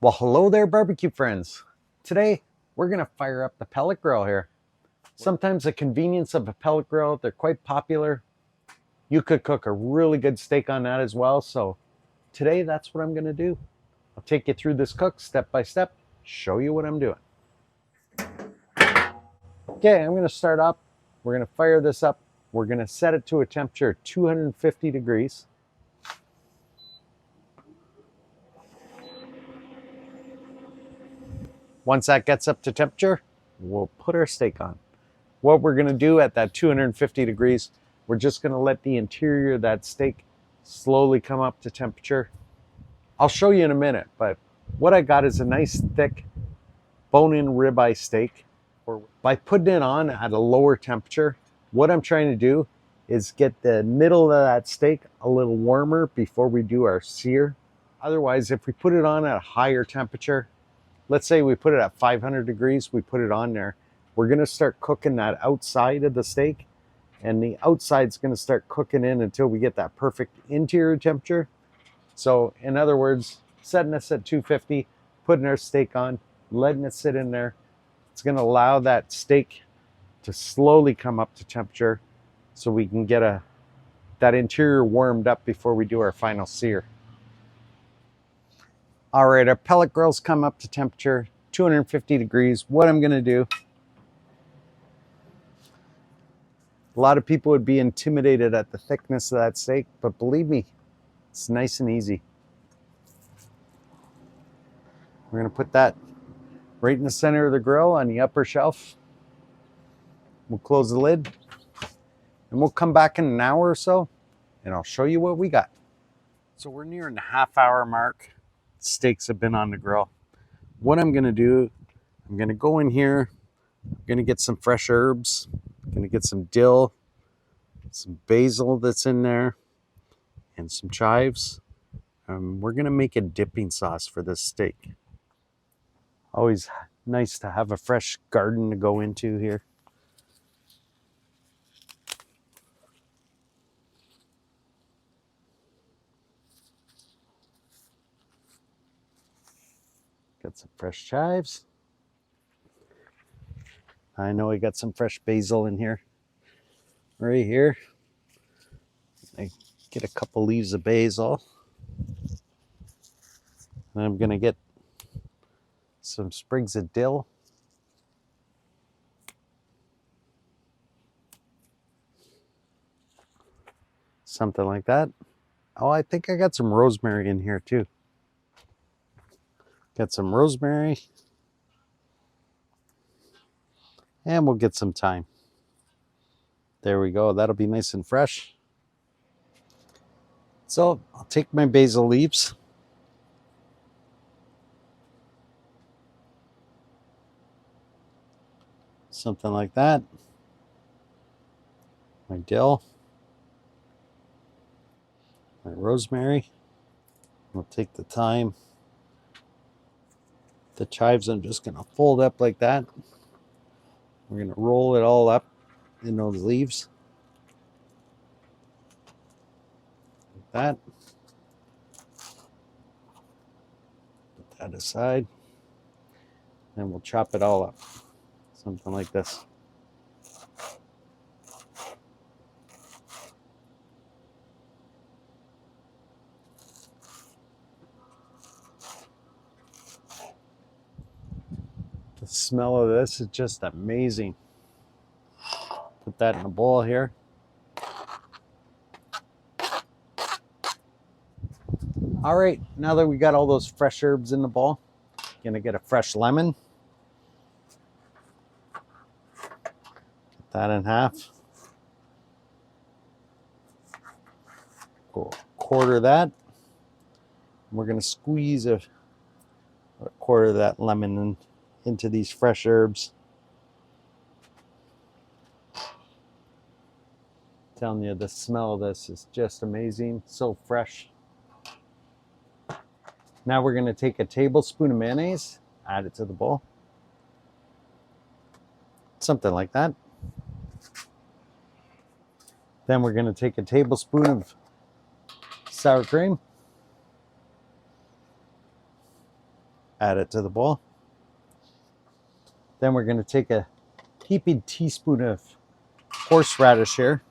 Well, hello there, barbecue friends. Today, we're going to fire up the pellet grill here. Sometimes the convenience of a pellet grill, they're quite popular. You could cook a really good steak on that as well. So today, that's what I'm going to do. I'll take you through this cook step by step, show you what I'm doing. Okay, I'm going to start up. We're going to fire this up. We're going to set it to a temperature of 250 degrees. Once that gets up to temperature, we'll put our steak on. What we're going to do at that 250 degrees, we're just going to let the interior of that steak slowly come up to temperature. I'll show you in a minute, but what I got is a nice thick bone-in ribeye steak. By putting it on at a lower temperature, what I'm trying to do is get the middle of that steak a little warmer before we do our sear. Otherwise, if we put it on at a higher temperature, let's say we put it at 500 degrees, we put it on there, we're going to start cooking that outside of the steak, and the outside's going to start cooking in until we get that perfect interior temperature. So in other words, setting us at 250, putting our steak on, letting it sit in there, it's going to allow that steak to slowly come up to temperature so we can get that interior warmed up before we do our final sear. All right, our pellet grills come up to temperature, 250 degrees. What I'm going to do, a lot of people would be intimidated at the thickness of that steak, but believe me, it's nice and easy. We're going to put that right in the center of the grill on the upper shelf. We'll close the lid, and we'll come back in an hour or so, and I'll show you what we got. So we're nearing the half-hour mark. Steaks have been on the grill. What I'm going to do, I'm going to go in here. I'm going to get some fresh herbs. I'm going to get some dill, some basil that's in there, and some chives. We're going to make a dipping sauce for this steak. Always nice to have a fresh garden to go into here. Got some fresh chives. I know I got some fresh basil in here. Right here. I get a couple leaves of basil. And I'm going to get some sprigs of dill. Something like that. Oh, I think I got some rosemary in here too. Got some rosemary. And we'll get some thyme. There we go. That'll be nice and fresh. So I'll take my basil leaves. Something like that. My dill. My rosemary. We'll take the thyme. The chives I'm just going to fold up like that. We're going to roll it all up in those leaves. Like that. Put that aside. Then we'll chop it all up. Something like this. The smell of this is just amazing. Put that in a bowl here. All right, now that we got all those fresh herbs in the bowl, gonna get a fresh lemon. Cut that in half. Go quarter that. We're gonna squeeze a quarter of that lemon into these fresh herbs. I'm telling you, the smell of this is just amazing, so fresh. Now we're going to take a tablespoon of mayonnaise, add it to the bowl. Something like that. Then we're going to take a tablespoon of sour cream. Add it to the bowl. Then we're going to take a heaping teaspoon of horseradish here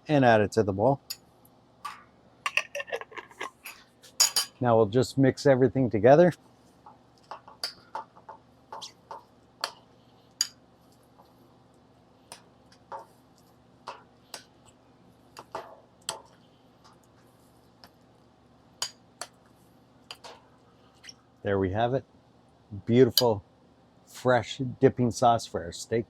and add it to the bowl. Now we'll just mix everything together. There we have it. Beautiful, fresh dipping sauce for our steak.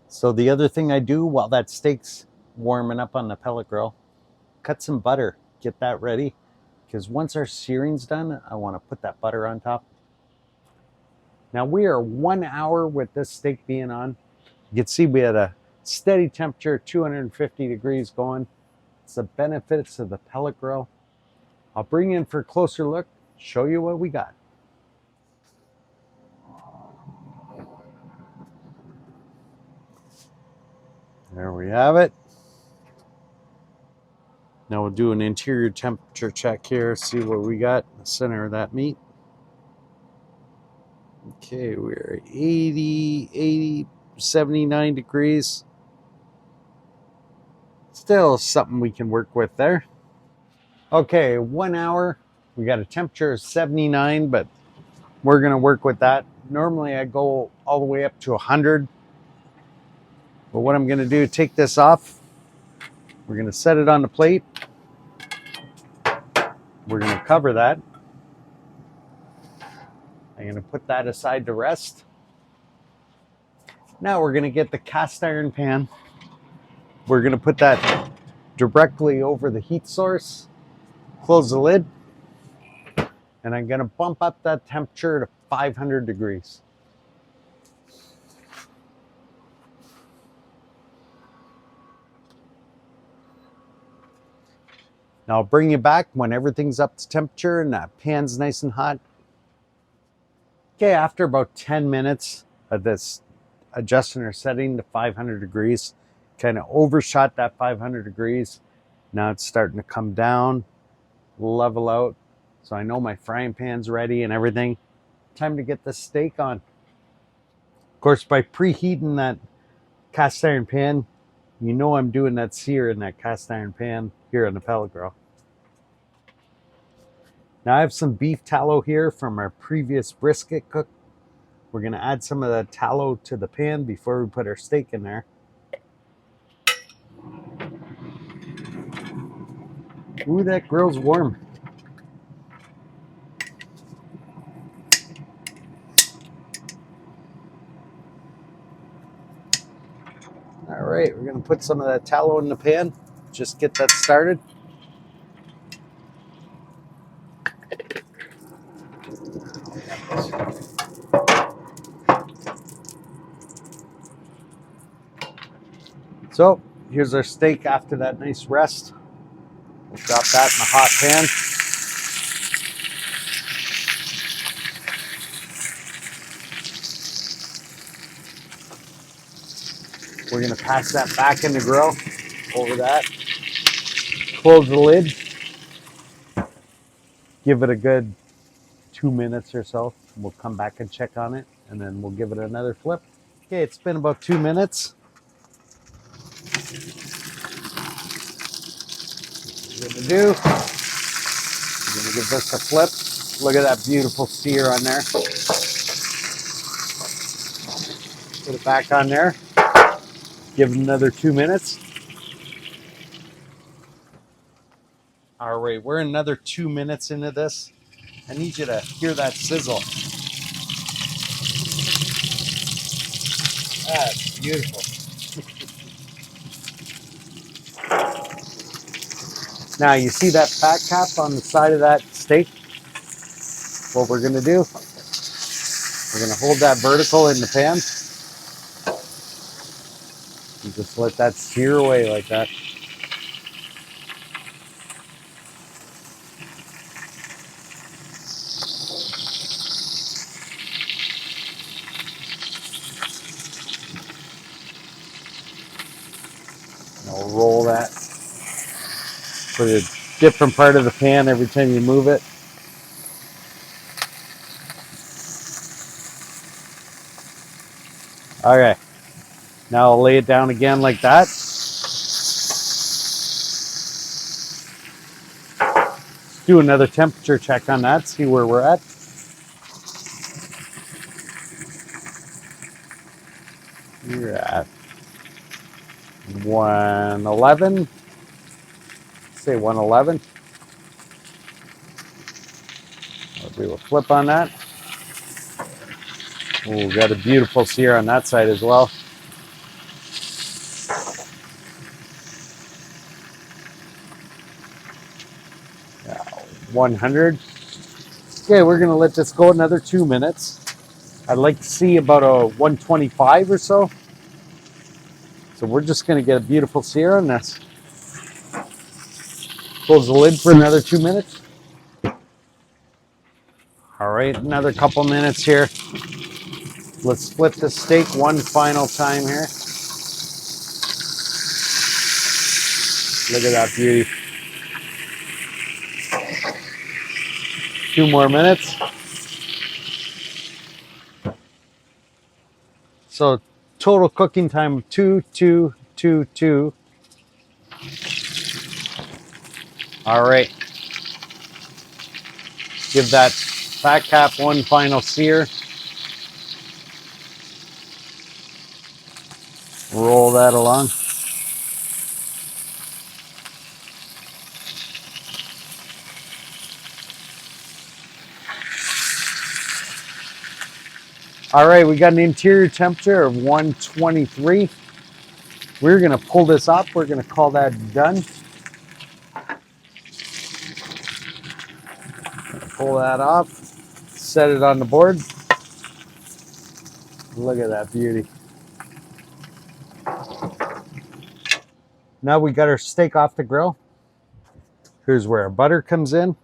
So the other thing I do while that steak's warming up on the pellet grill, cut some butter, get that ready. Because once our searing's done, I want to put that butter on top. Now we are 1 hour with this steak being on. You can see we had a steady temperature, 250 degrees going. It's the benefits of the pellet grill. I'll bring you in for a closer look, show you what we got. There we have it. Now we'll do an interior temperature check here, see what we got in the center of that meat. Okay, we're 80, 79 degrees. Still something we can work with there. Okay, 1 hour. We got a temperature of 79, but we're gonna work with that. Normally I go all the way up to 100. But what I'm gonna do, take this off. We're gonna set it on the plate. We're gonna cover that. I'm gonna put that aside to rest. Now we're gonna get the cast iron pan. We're gonna put that directly over the heat source. Close the lid. And I'm gonna bump up that temperature to 500 degrees. Now I'll bring you back when everything's up to temperature and that pan's nice and hot. Okay, after about 10 minutes of this adjusting our setting to 500 degrees, kind of overshot that 500 degrees. Now it's starting to come down, level out. So I know my frying pan's ready and everything. Time to get the steak on. Of course, by preheating that cast iron pan, you know I'm doing that sear in that cast iron pan here on the pellet grill. Now I have some beef tallow here from our previous brisket cook. We're gonna add some of that tallow to the pan before we put our steak in there. Ooh, that grill's warm. All right, we're gonna put some of that tallow in the pan. Just get that started. So here's our steak after that nice rest. We'll drop that in the hot pan. We're gonna pass that back in the grill over that. Close the lid. Give it a good 2 minutes or so. We'll come back and check on it, and then we'll give it another flip. Okay, it's been about 2 minutes. What we're gonna do, we're gonna give this a flip. Look at that beautiful sear on there. Put it back on there. Give it another 2 minutes. All right, we're another 2 minutes into this. I need you to hear that sizzle. That's beautiful. Now you see that fat cap on the side of that steak? What we're gonna do, we're gonna hold that vertical in the pan. And just let that sear away like that. And I'll roll that. for a different part of the pan every time you move it. Okay, now I'll lay it down again like that. Do another temperature check on that, see where we're at. You're at 111. Say 111. I'll do a flip on that. Oh, we got a beautiful sear on that side as well. Yeah, 100. Okay, we're gonna let this go another 2 minutes. I'd like to see about a 125 or so. So we're just gonna get a beautiful sear on this. Close the lid for another 2 minutes. All right, another couple minutes here. Let's flip the steak one final time here. Look at that beauty. 2 more minutes. So total cooking time of 2, 2, 2, 2. All right. Give that fat cap one final sear. Roll that along. All right, we got an interior temperature of 123. We're gonna pull this up. We're gonna call that done. Pull that off. Set it on the board. Look at that beauty. Now we got our steak off the grill. Here's where our butter comes in.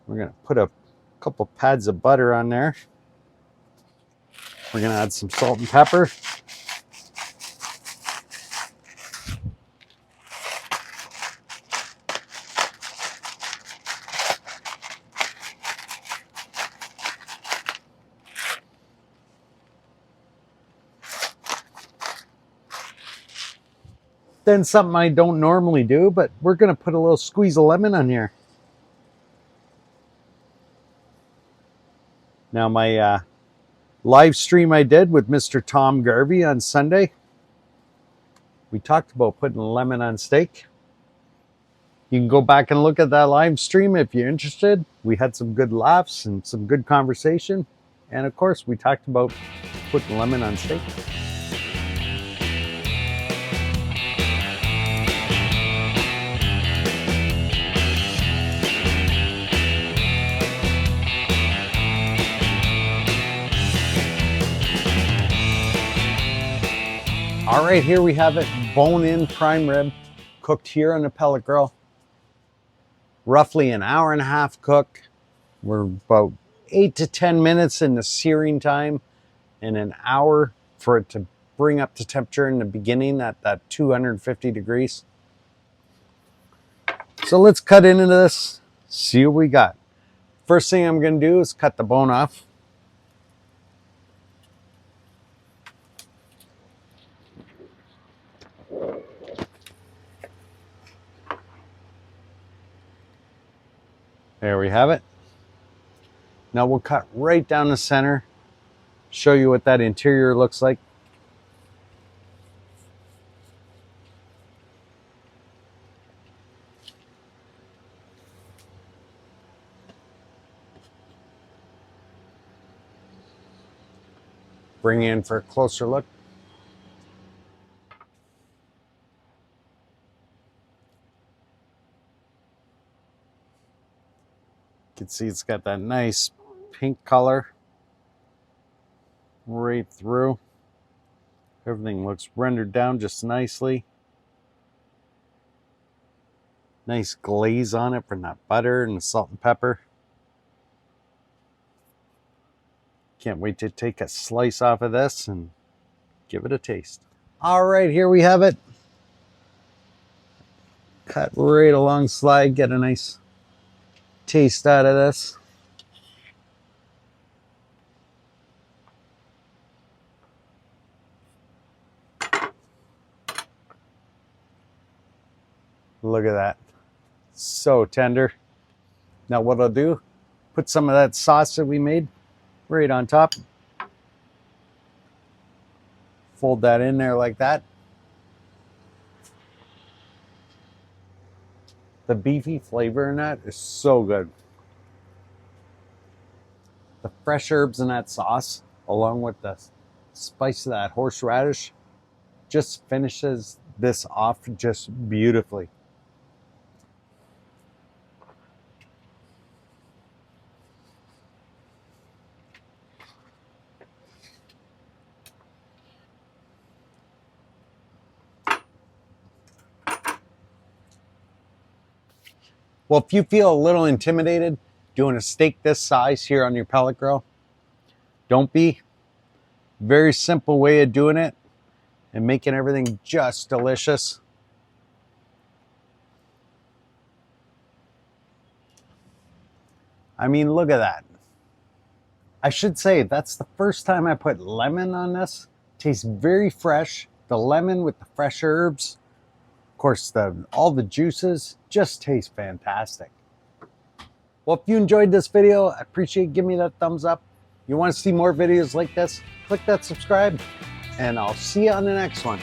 We're gonna put a couple pads of butter on there. We're gonna add some salt and pepper. Then something I don't normally do, but we're gonna put a little squeeze of lemon on here. Now my live stream I did with Mr. Tom Garvey on Sunday, we talked about putting lemon on steak. You can go back and look at that live stream if you're interested. We had some good laughs and some good conversation. And of course, we talked about putting lemon on steak. All right, here we have it, bone-in prime rib, cooked here on the pellet grill. Roughly an hour and a half cook. We're about 8 to 10 minutes in the searing time and an hour for it to bring up to temperature in the beginning at that 250 degrees. So let's cut into this, see what we got. First thing I'm gonna do is cut the bone off. There we have it. Now we'll cut right down the center, show you what that interior looks like. Bring in for a closer look. You can see it's got that nice pink color right through. Everything looks rendered down just nicely. Nice glaze on it from that butter and the salt and pepper. Can't wait to take a slice off of this and give it a taste. All right, here we have it. Cut right along slide, get a nice taste out of this. Look at that. So tender. Now what I'll do, put some of that sauce that we made right on top. Fold that in there like that. The beefy flavor in that is so good. The fresh herbs in that sauce, along with the spice of that horseradish, just finishes this off just beautifully. Well, if you feel a little intimidated doing a steak this size here on your pellet grill, don't be. Very simple way of doing it and making everything just delicious. I mean, look at that. I should say that's the first time I put lemon on this. Tastes very fresh. The lemon with the fresh herbs. Of course, all the juices just taste fantastic. Well, if you enjoyed this video, I appreciate it. Give me that thumbs up. You want to see more videos like this? Click that subscribe, and I'll see you on the next one.